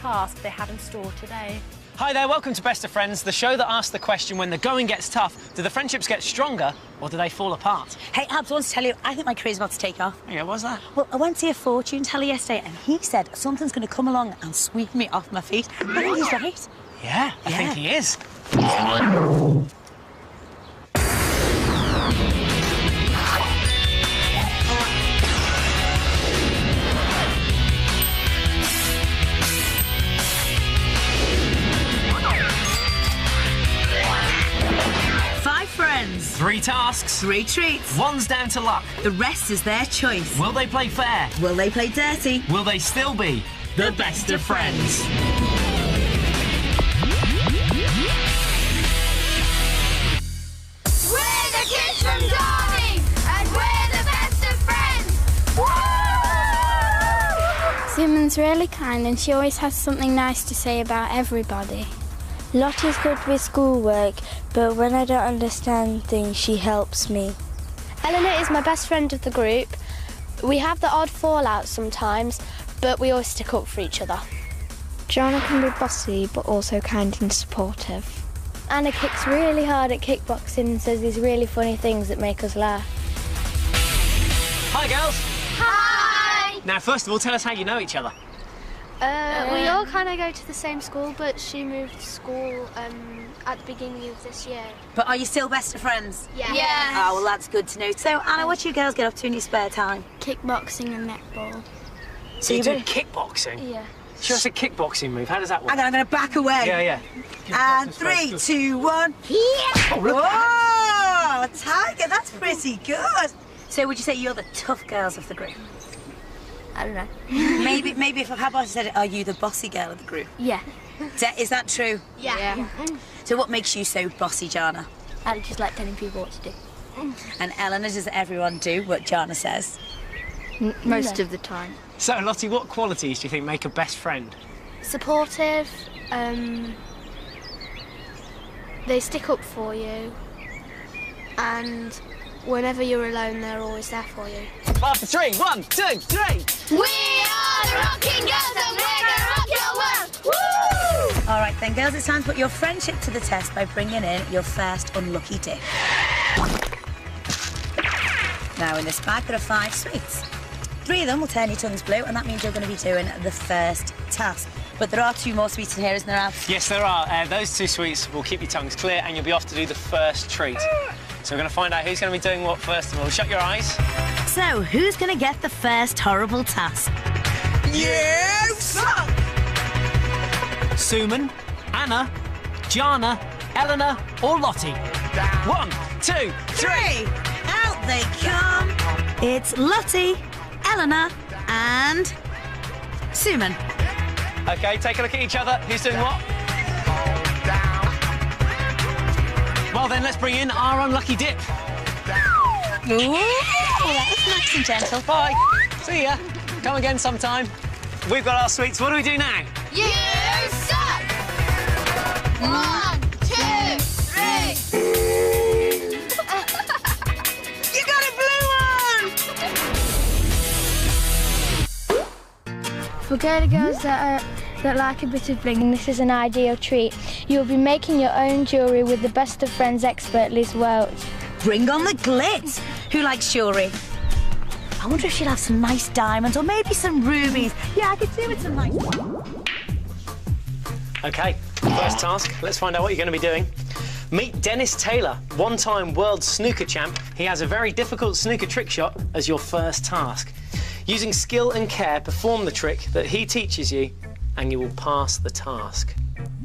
task they had in store today. Hi there, welcome to Best of Friends, the show that asks the question, when the going gets tough, do the friendships get stronger or do they fall apart? Hey, Abs, I want to tell you, I think my career's about to take off. Yeah, what's that? Well, I went to a fortune teller yesterday and he said something's going to come along and sweep me off my feet. I think he's right. Yeah, I think he is. 3 tasks. 3 treats. 1's down to luck. The rest is their choice. Will they play fair? Will they play dirty? Will they still be the best of friends? We're the kids from Derby, and we're the best of friends! Woo! Suman's really kind and she always has something nice to say about everybody. Lottie's good with schoolwork, but when I don't understand things, she helps me. Ellena is my best friend of the group. We have the odd fallout sometimes, but we always stick up for each other. Janah can be bossy, but also kind and supportive. Anna kicks really hard at kickboxing and says these really funny things that make us laugh. Hi, girls. Hi! Now, first of all, tell us how you know each other. We all kind of go to the same school, but she moved school at the beginning of this year. But are you still best of friends? Yeah. Yeah. Oh, well, that's good to know. So, Anna, what do you girls get up to in your spare time? Kickboxing and netball. So you do kickboxing? Yeah. Show us a kickboxing move. How does that work? I'm going to back away. Yeah. And 3, 2, 1. Oh, look at that. Whoa, Tiger, that's pretty good. So would you say you're the tough girls of the group? I don't know. Maybe if how about I said, are you the bossy girl of the group? Yeah. Is that true? Yeah. So what makes you so bossy, Janah? I just like telling people what to do. And Ellena, does everyone do what Janah says? Most of the time. So, Lottie, what qualities do you think make a best friend? Supportive, they stick up for you, and whenever you're alone, they're always there for you. After 3, 1, 2, 3. We are the Rocking Girls and we're gonna rock your world! Woo! All right then, girls, it's time to put your friendship to the test by bringing in your first unlucky dip. Now, in this bag, there are 5 sweets. 3 of them will turn your tongues blue, and that means you're going to be doing the first task. But there are 2 more sweets in here, isn't there, Al? Yes, there are. Those 2 sweets will keep your tongues clear, and you'll be off to do the first treat. So we're going to find out who's going to be doing what first of all. Shut your eyes. So, who's going to get the first horrible task? You suck! Suman, Anna, Janah, Ellena, or Lottie? 1, 2, 3. Out they come. It's Lottie, Ellena, and Suman. OK, take a look at each other. Who's doing what? Well, then, let's bring in our unlucky dip. Ooh, that was nice and gentle. Bye. See ya. Come again sometime. We've got our sweets. What do we do now? You suck! 1, 2, 3. You got a blue one! For girly girls that like a bit of bling, this is an ideal treat. You'll be making your own jewellery with the Best of Friends expert, Liz Welch. Bring on the glitz. Who likes jewellery? I wonder if she'll have some nice diamonds or maybe some rubies. Yeah, I could do with some nice... OK, first task. Let's find out what you're going to be doing. Meet Dennis Taylor, one-time world snooker champ. He has a very difficult snooker trick shot as your first task. Using skill and care, perform the trick that he teaches you, and you will pass the task.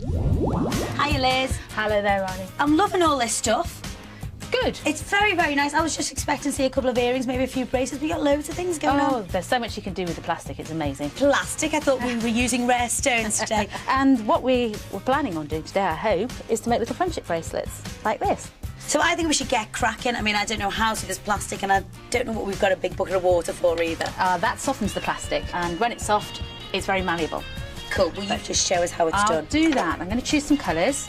Hiya, Liz. Hello there, Ronnie. I'm loving all this stuff. Good. It's very, very nice. I was just expecting to see a couple of earrings, maybe a few bracelets. We got loads of things going on. Oh, there's so much you can do with the plastic. It's amazing. Plastic? I thought we were using rare stones today. And what we were planning on doing today, I hope, is to make little friendship bracelets like this. So I think we should get cracking. I mean, I don't know how to do this plastic, and I don't know what we've got a big bucket of water for either. That softens the plastic, and when it's soft, it's very malleable. Cool. Will you just show us how it's I'll done? do that. I'm going to choose some colours,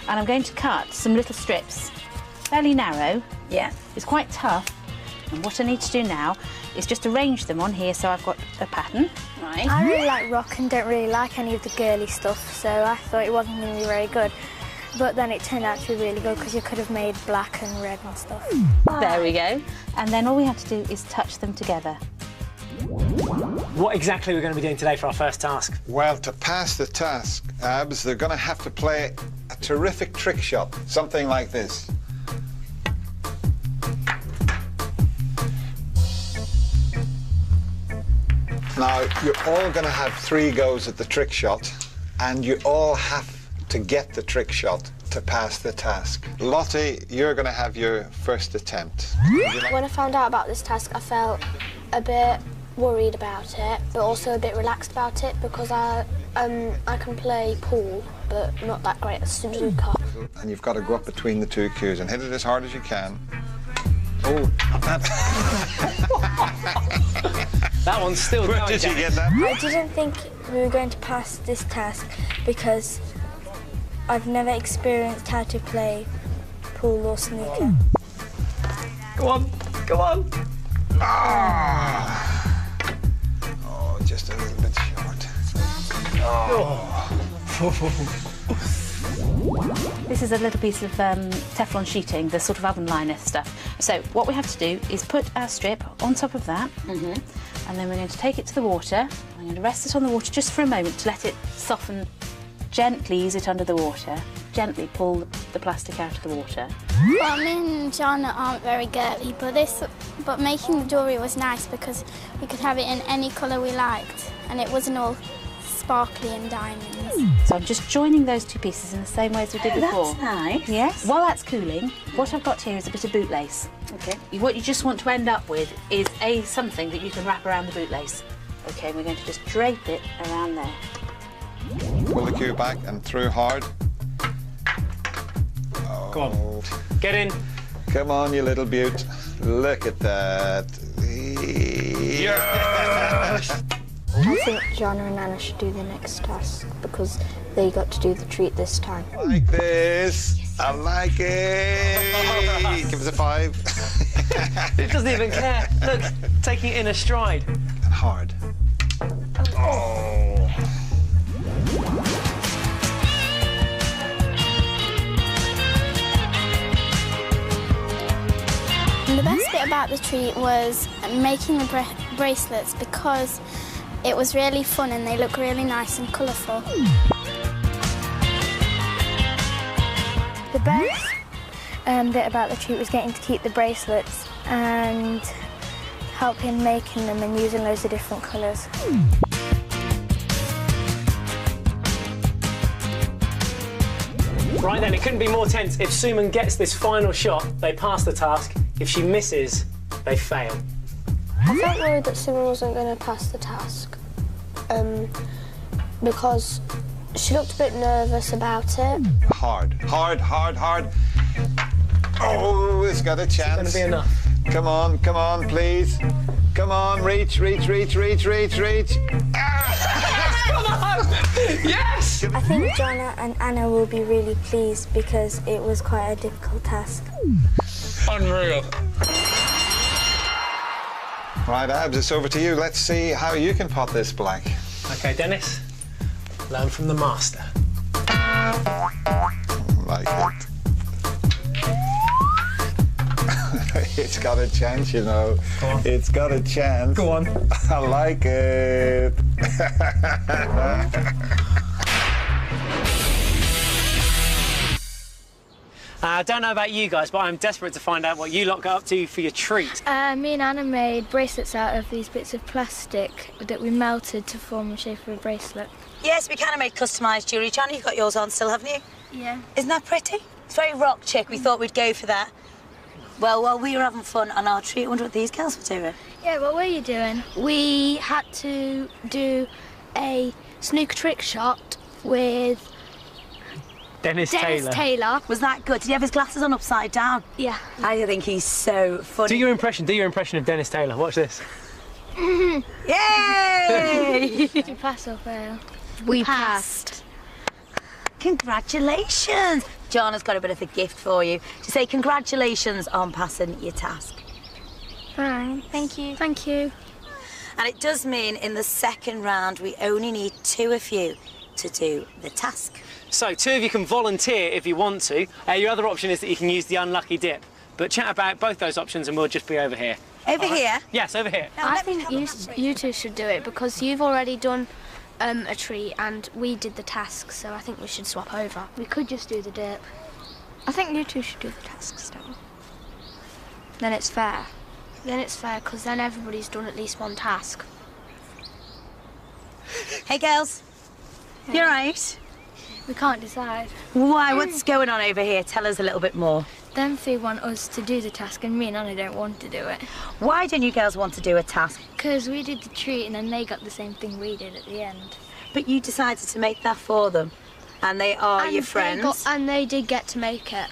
and I'm going to cut some little strips, fairly narrow. Yeah. It's quite tough. And what I need to do now is just arrange them on here so I've got a pattern. Right. I really like rock and don't really like any of the girly stuff, so I thought it wasn't going to be very good. But then it turned out to be really good because you could have made black and red and stuff. There we go. And then all we have to do is touch them together. What exactly are we going to be doing today for our first task? Well, to pass the task, Abs, they're going to have to play a terrific trick shot, something like this. Now, you're all going to have 3 goes at the trick shot, and you all have to get the trick shot to pass the task. Lottie, you're going to have your first attempt. When I found out about this task, I felt a bit worried about it, but also a bit relaxed about it because I can play pool, but not that great at snooker. And you've got to go up between the 2 cues and hit it as hard as you can. Oh, not that. That one's still going. Did you get that? I didn't think we were going to pass this task because I've never experienced how to play pool or snooker. Go on, go on. Oh, just a little bit short. This is a little piece of Teflon sheeting, the sort of oven liner stuff. So what we have to do is put our strip on top of that, and then we're going to take it to the water. I'm going to rest it on the water just for a moment to let it soften. Gently use it under the water. Gently pull the plastic out of the water. Well, me and Janah aren't very girly, but making the jewellery was nice because we could have it in any colour we liked, and it wasn't all sparkly and diamonds. So I'm just joining those 2 pieces in the same way as we did before. That's nice. Yes. While that's cooling, what I've got here is a bit of bootlace. Okay. What you just want to end up with is something that you can wrap around the bootlace. Okay, we're going to just drape it around there. Pull the cue back and through hard. Go on. Get in. Come on, you little beaut. Look at that. Yes! I think Janah and Anna should do the next task because they got to do the treat this time. Like this. I like it. Give us a 5. It doesn't even care. Look, taking it in a stride. Hard. Oh. And the best bit about the treat was making the bracelets because it was really fun and they look really nice and colourful. The best bit about the treat was getting to keep the bracelets and helping making them and using loads of different colours. Right then, it couldn't be more tense. If Suman gets this final shot, they pass the task. If she misses, they fail. I felt worried that Suman wasn't going to pass the task because she looked a bit nervous about it. Hard. Hard, hard, hard. Oh, it's got a chance. It's going to be enough. Come on, please. Come on, reach, reach, reach, reach, reach, reach. Come on! Yes! I think Janah and Anna will be really pleased because it was quite a difficult task. Unreal. Right, Abs, it's over to you. Let's see how you can pot this black. OK, Dennis, learn from the master. Like it. It's got a chance, you know. Go on. It's got a chance. Go on. I like it. I don't know about you guys, but I'm desperate to find out what you lot got up to for your treat. Me and Anna made bracelets out of these bits of plastic that we melted to form the shape of a bracelet. Yes, we kind of made customised jewellery. Janah, you've got yours on still, haven't you? Yeah. Isn't that pretty? It's very rock chick. We thought we'd go for that. Well, while we were having fun on our treat, I wonder what these girls were doing. Yeah, what were you doing? We had to do a snooker trick shot with Dennis Taylor. Was that good? Did he have his glasses on upside down? Yeah. I think he's so funny. Do your impression of Dennis Taylor. Watch this. Yay! Did you pass or fail? We passed. Congratulations. Janah's got a bit of a gift for you to say congratulations on passing your task. Fine. Thank you. Thank you. And it does mean in the second round we only need 2 of you to do the task. So 2 of you can volunteer if you want to. Your other option is that you can use the unlucky dip. But chat about both those options and we'll just be over here. Over here? Yes, over here. I think you two should do it because you've already done a tree and we did the task, so I think we should swap over. We could just do the dip. I think you two should do the task still. Then it's fair. Then it's fair because then everybody's done at least one task. Hey, girls. You all right? We can't decide. Why? What's going on over here? Tell us a little bit more. Them 3 want us to do the task and me and Anna don't want to do it. Why don't you girls want to do a task? Because we did the treat and then they got the same thing we did at the end. But you decided to make that for them. And they are your friends. And they did get to make it.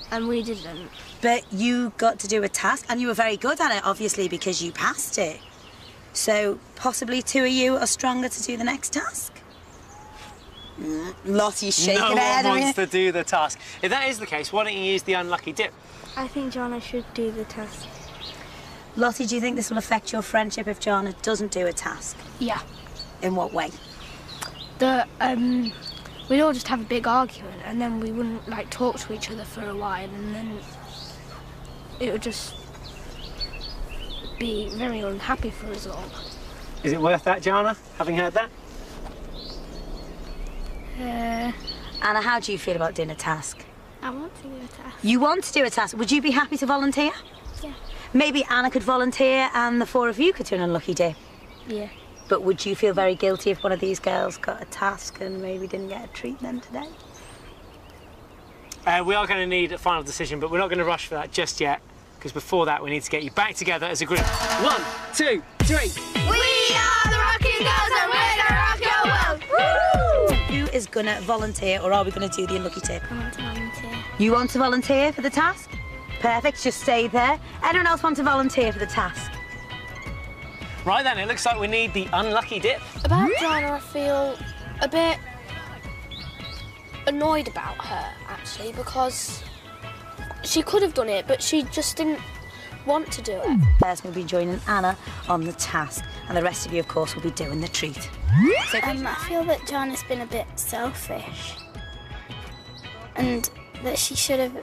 And we didn't. But you got to do a task and you were very good at it, obviously, because you passed it. So possibly 2 of you are stronger to do the next task? Lottie's shaking her head. No one wants to do the task. If that is the case, why don't you use the unlucky dip? I think Janah should do the task. Lottie, do you think this will affect your friendship if Janah doesn't do a task? Yeah. In what way? We'd all just have a big argument and then we wouldn't, like, talk to each other for a while and then it would just be very unhappy for us all. Is it worth that, Janah, having heard that? Anna, how do you feel about doing a task? I want to do a task. You want to do a task? Would you be happy to volunteer? Yeah. Maybe Anna could volunteer and the 4 of you could do an unlucky dip. Yeah. But would you feel very guilty if one of these girls got a task and maybe didn't get a treat then today? We are going to need a final decision, but we're not going to rush for that just yet, because before that we need to get you back together as a group. 1, 2, 3. We are the Rocking Girls and we're gonna rock your world. Woo! Who is going to volunteer or are we going to do the unlucky tip? I want to volunteer. You want to volunteer for the task? Perfect, just stay there. Anyone else want to volunteer for the task? Right then, it looks like we need the unlucky dip. About Janah, I feel a bit annoyed about her, actually, because she could have done it, but she just didn't want to do it. First, we'll be joining Anna on the task, and the rest of you, of course, will be doing the treat. I feel that Janah's been a bit selfish and that she should have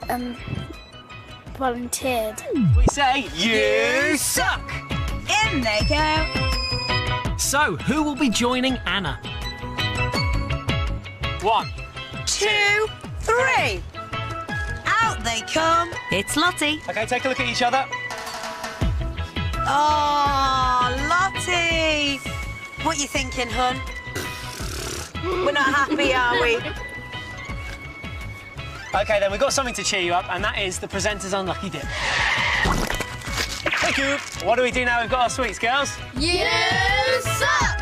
volunteered. We say, you suck! In they go. So, who will be joining Anna? 1, 2, 3. Out they come. It's Lottie. OK, take a look at each other. Oh, Lottie. What you thinking, hun? We're not happy, are we? OK, then we've got something to cheer you up, and that is the presenter's unlucky dip. Thank you. What do we do now we've got our sweets, girls? You suck!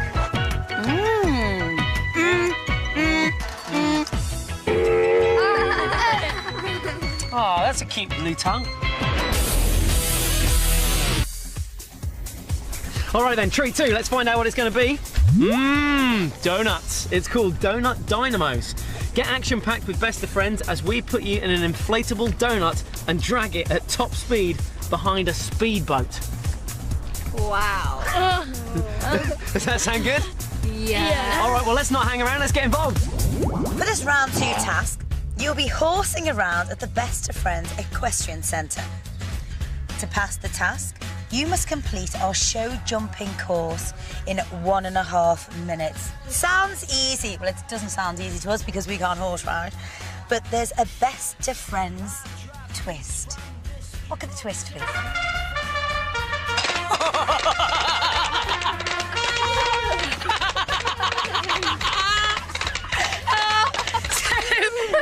Oh, that's a cute blue tongue. All right then, treat 2. Let's find out what it's going to be. Donuts. It's called Donut Dynamos. Get action-packed with Best of Friends as we put you in an inflatable donut and drag it at top speed behind a speedboat. Wow. Does that sound good? Yeah. All right, well, let's not hang around. Let's get involved. For this round 2 task, you'll be horsing around at the Best of Friends Equestrian Centre. To pass the task, you must complete our show jumping course in 1.5 minutes. Sounds easy. Well, it doesn't sound easy to us because we can't horse ride. But there's a Best of Friends twist. What could the twist be?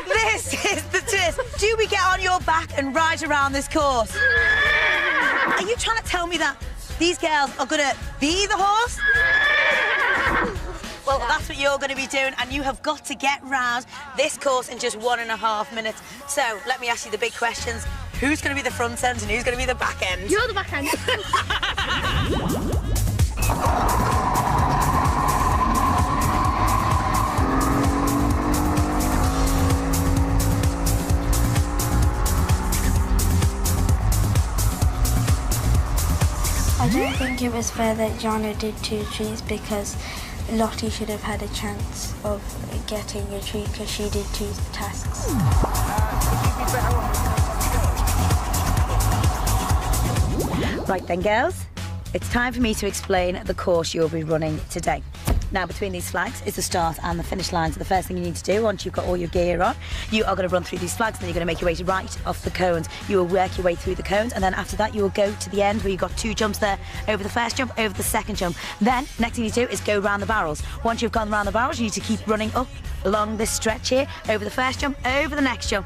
This is the twist. Do we get on your back and ride around this course? Are you trying to tell me that these girls are going to be the horse? Well, that's what you're going to be doing, and you have got to get round this course in just 1.5 minutes. So, let me ask you the big questions. Who's going to be the front end and who's going to be the back end? You're the back end. think it was fair that Janah did 2 treats because Lottie should have had a chance of getting a treat because she did 2 tasks. Right then, girls, it's time for me to explain the course you'll be running today. Now, between these flags is the start and the finish line. So the first thing you need to do, once you've got all your gear on, you are going to run through these flags, and then you're going to make your way to right off the cones. You will work your way through the cones, and then after that, you will go to the end where you've got 2 jumps there, over the first jump, over the second jump. Then, next thing you do is go round the barrels. Once you've gone round the barrels, you need to keep running up along this stretch here, over the first jump, over the next jump,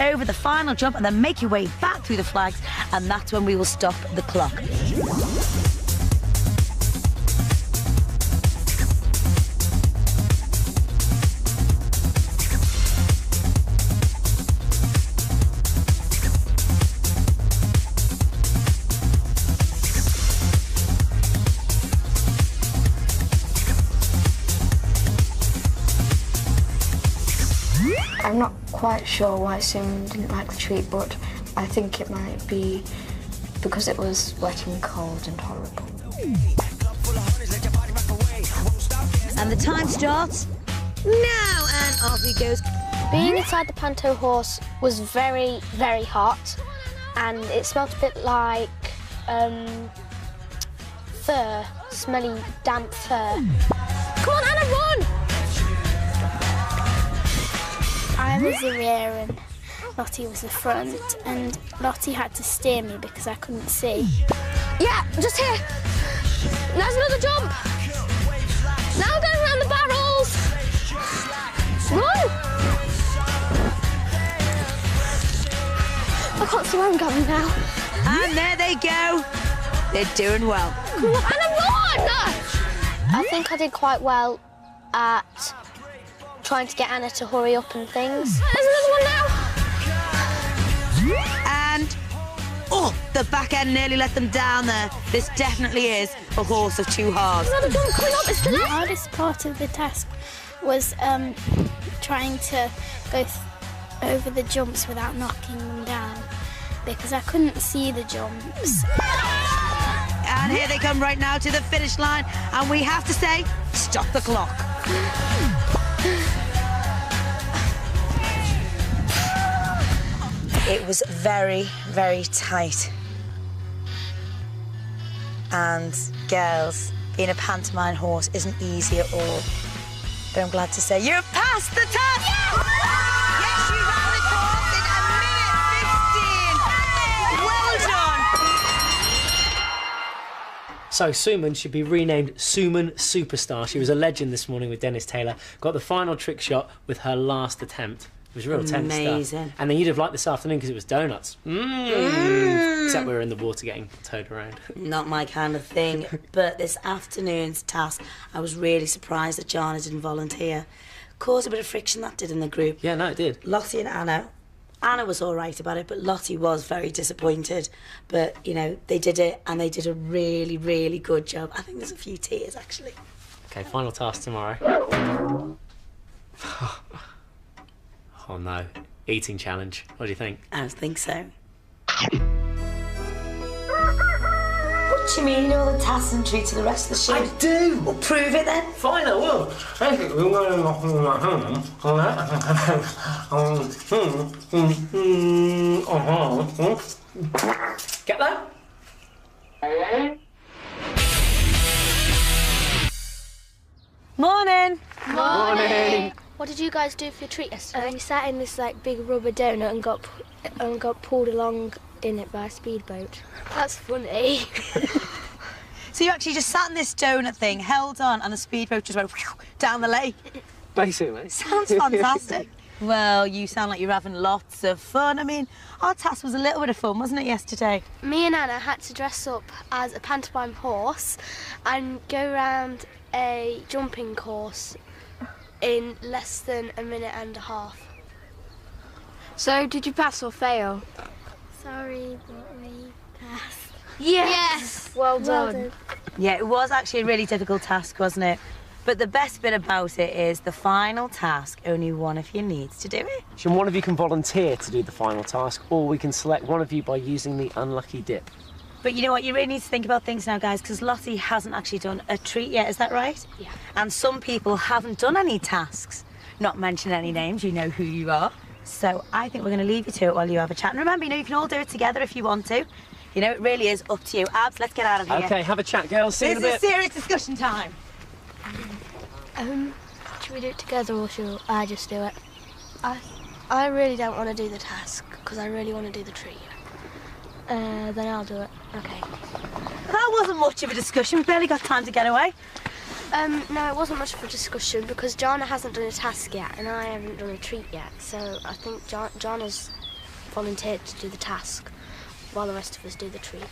over the final jump, and then make your way back through the flags, and that's when we will stop the clock. I'm not quite sure why Suman didn't like the treat, but I think it might be because it was wet and cold and horrible. And the time starts now, and off he goes. Being inside the panto horse was very, very hot, and it smelled a bit like fur, smelly, damp fur. Come on, Anna, run! I was the rear and Lottie was the front, and Lottie had to steer me because I couldn't see. Yeah, just here. There's another jump. Now going around the barrels. Run! I can't see where I'm going now. And there they go. They're doing well. Come on, Anna, run! I think I did quite well at trying to get Anna to hurry up and things. There's another one now. And, oh, the back end nearly let them down there. This definitely is a horse of 2 halves. Another jump coming up, it's the The left. hardest part of the task was trying to go over the jumps without knocking them down because I couldn't see the jumps. And here they come right now to the finish line, and we have to say, stop the clock. It was very, very tight. And girls, being a pantomime horse isn't easy at all. But I'm glad to say you've passed the test! Yes, you ran the course in 1 minute 15. Well done! So Suman should be renamed Suman Superstar. She was a legend this morning with Dennis Taylor. Got the final trick shot with her last attempt. It was real tense stuff. And then you'd have liked this afternoon because it was donuts. Except we were in the water getting towed around. Not my kind of thing. But this afternoon's task, I was really surprised that Janah didn't volunteer. Caused a bit of friction, that did, in the group. Yeah, no, it did. Lottie and Anna. Anna was all right about it, but Lottie was very disappointed. But, you know, they did it, and they did a really, really good job. I think there's a few tears, actually. Okay, final task tomorrow. Oh no, eating challenge. What do you think? I don't think so. What do you mean you know all the tasks and treats of the rest of the show? I do! Well, prove it then. Fine, I will. Get that? Morning. Morning. What did you guys do for your treat yesterday? We sat in this like big rubber donut and got pulled along in it by a speedboat. That's funny. So you actually just sat in this donut thing, held on, and the speedboat just went down the lake. Basically. Sounds fantastic. Well, you sound like you're having lots of fun. I mean, our task was a little bit of fun, wasn't it, yesterday? Me and Anna had to dress up as a pantomime horse and go around a jumping course in less than a minute and a half. So, did you pass or fail? Sorry, but we passed. Yes! Well done. Yeah, it was actually a really difficult task, wasn't it? But the best bit about it is the final task, only one of you needs to do it. So one of you can volunteer to do the final task, or we can select one of you by using the unlucky dip. But you know what? You really need to think about things now, guys, because Lottie hasn't actually done a treat yet. Is that right? Yeah. And some people haven't done any tasks. Not mention any names. You know who you are. So I think we're going to leave you to it while you have a chat. And remember, you know, you can all do it together if you want to. You know, it really is up to you. Abs, let's get out of here. Okay, have a chat, girls. See you in a bit. This is serious discussion time. Should we do it together or should I just do it? I really don't want to do the task because I really want to do the treat. Then I'll do it. Okay. That wasn't much of a discussion. We barely got time to get away. No, it wasn't much of a discussion because Janah hasn't done a task yet and I haven't done a treat yet. So I think Janah's volunteered to do the task while the rest of us do the treat.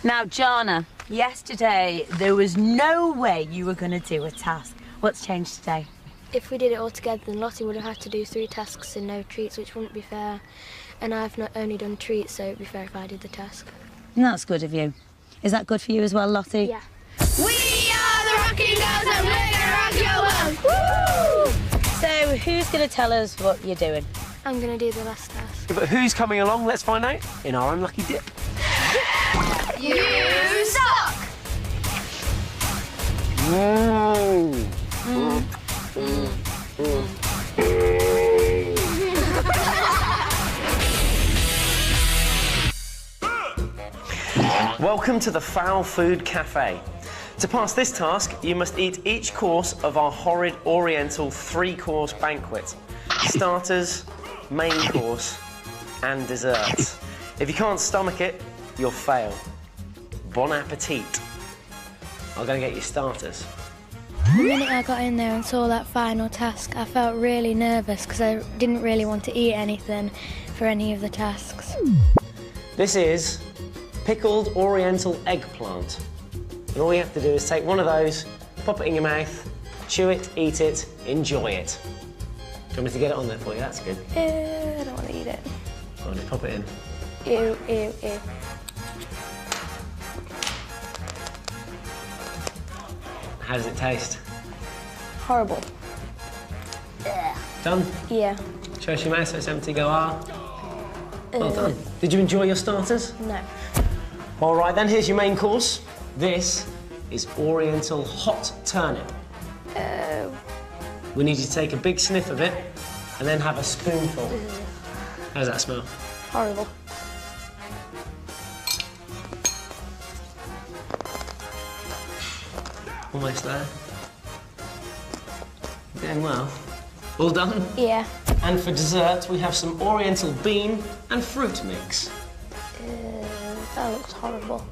Now, Janah, yesterday there was no way you were going to do a task. What's changed today? If we did it all together, then Lottie would have had to do 3 tasks and no treats, which wouldn't be fair. And I've not only done treats, so it'd be fair if I did the task. That's good of you. Is that good for you as well, Lottie? Yeah. We are the Rocking Girls and we're gonna rock your world. Woo! So, who's going to tell us what you're doing? I'm going to do the last task. But who's coming along? Let's find out in our unlucky dip. You suck! Welcome to the Foul Food Cafe. To pass this task, you must eat each course of our horrid Oriental 3-course banquet. Starters, main course, and desserts. If you can't stomach it, you'll fail. Bon appetit. I'm going to get you starters. The minute I got in there and saw that final task, I felt really nervous because I didn't really want to eat anything for any of the tasks. This is pickled Oriental eggplant. And all you have to do is take one of those, pop it in your mouth, chew it, eat it, enjoy it. Do you want me to get it on there for you? That's good. I don't want to eat it. I'll just pop it in. Ew, ew, ew. How does it taste? Horrible. Done? Yeah. Show us your mouth so it's empty, go Well done. Did you enjoy your starters? No. All right, then here's your main course. This is Oriental hot turnip. We need you to take a big sniff of it and then have a spoonful. How does that smell? Horrible. Almost there. Doing well. All done? Yeah. And for dessert, we have some Oriental bean and fruit mix. That looks horrible.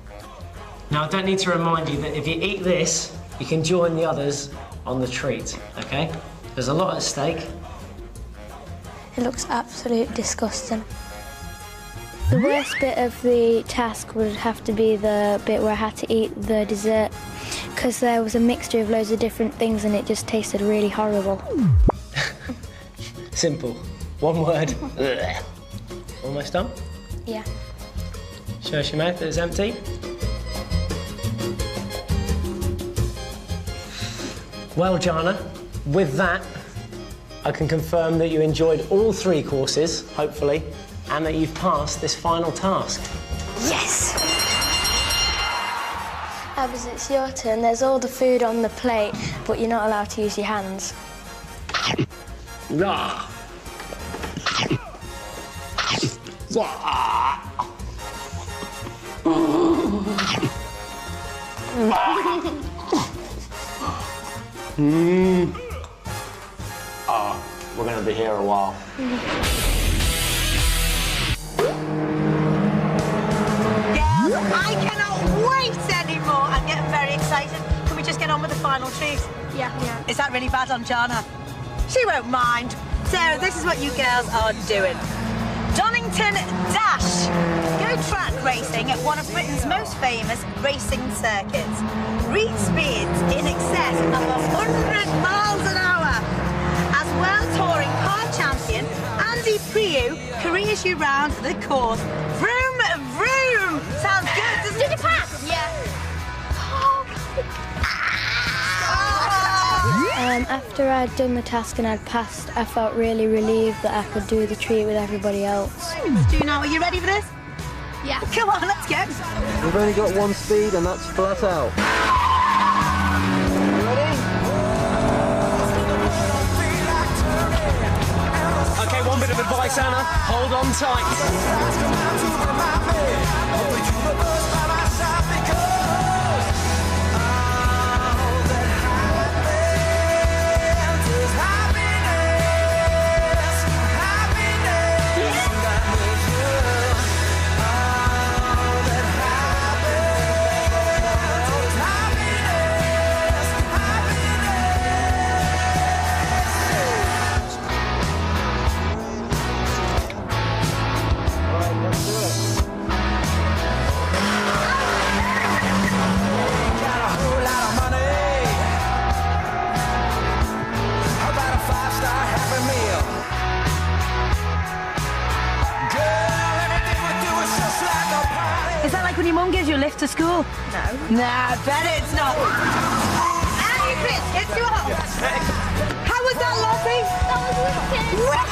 Now, I don't need to remind you that if you eat this, you can join the others on the treat, okay? There's a lot at stake. It looks absolutely disgusting. The worst bit of the task would have to be the bit where I had to eat the dessert because there was a mixture of loads of different things and it just tasted really horrible. Simple. One word. Almost done? Yeah. Show us your mouth that it's empty. Well, Janah, with that, I can confirm that you enjoyed all 3 courses, hopefully, and that you've passed this final task. Yes! Abs, it's your turn. There's all the food on the plate, but you're not allowed to use your hands. Rah. We're going to be here a while. Girls, I cannot wait anymore. I'm getting very excited. Can we just get on with the final treat? Yeah. Is that really bad on Janah? She won't mind. So this is what you girls are doing. Donington Dash. Go track racing at one of Britain's most famous racing circuits. Reach speeds in excess of 100 miles an hour. As world touring car champion, Andy Priu careers you round the course. Vroom, vroom. Sounds good, doesn't it? Did you pass? Yeah. After I'd done the task and I'd passed, I felt really relieved that I could do the treat with everybody else. Do you know, are you ready for this? Yeah. Come on, let's go. We've only got one speed and that's flat out. Ready? Okay, one bit of advice, Anna. Hold on tight. Is that like when your mum gives you a lift to school? No. Nah, I bet it's not. Hey, Chris, it's your house. How was that, Lottie? I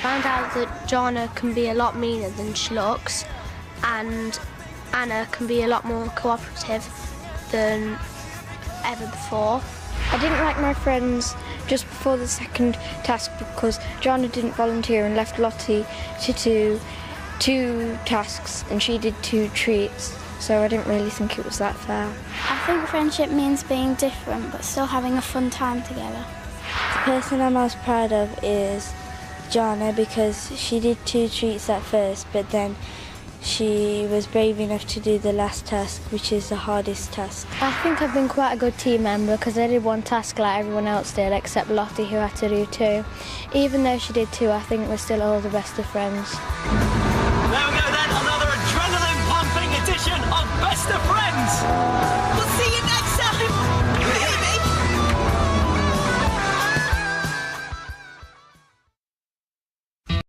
found out that Janah can be a lot meaner than she looks, and Anna can be a lot more cooperative than ever before. I didn't like my friends just before the second task because Janah didn't volunteer and left Lottie to do 2 tasks and she did 2 treats, so I didn't really think it was that fair. I think friendship means being different but still having a fun time together. The person I'm most proud of is Janah because she did 2 treats at first, but then she was brave enough to do the last task, which is the hardest task. I think I've been quite a good team member because I did 1 task like everyone else did, except Lottie, who had to do 2. Even though she did 2, I think we're still all the best of friends. There we go then, another adrenaline-pumping edition of Best of Friends.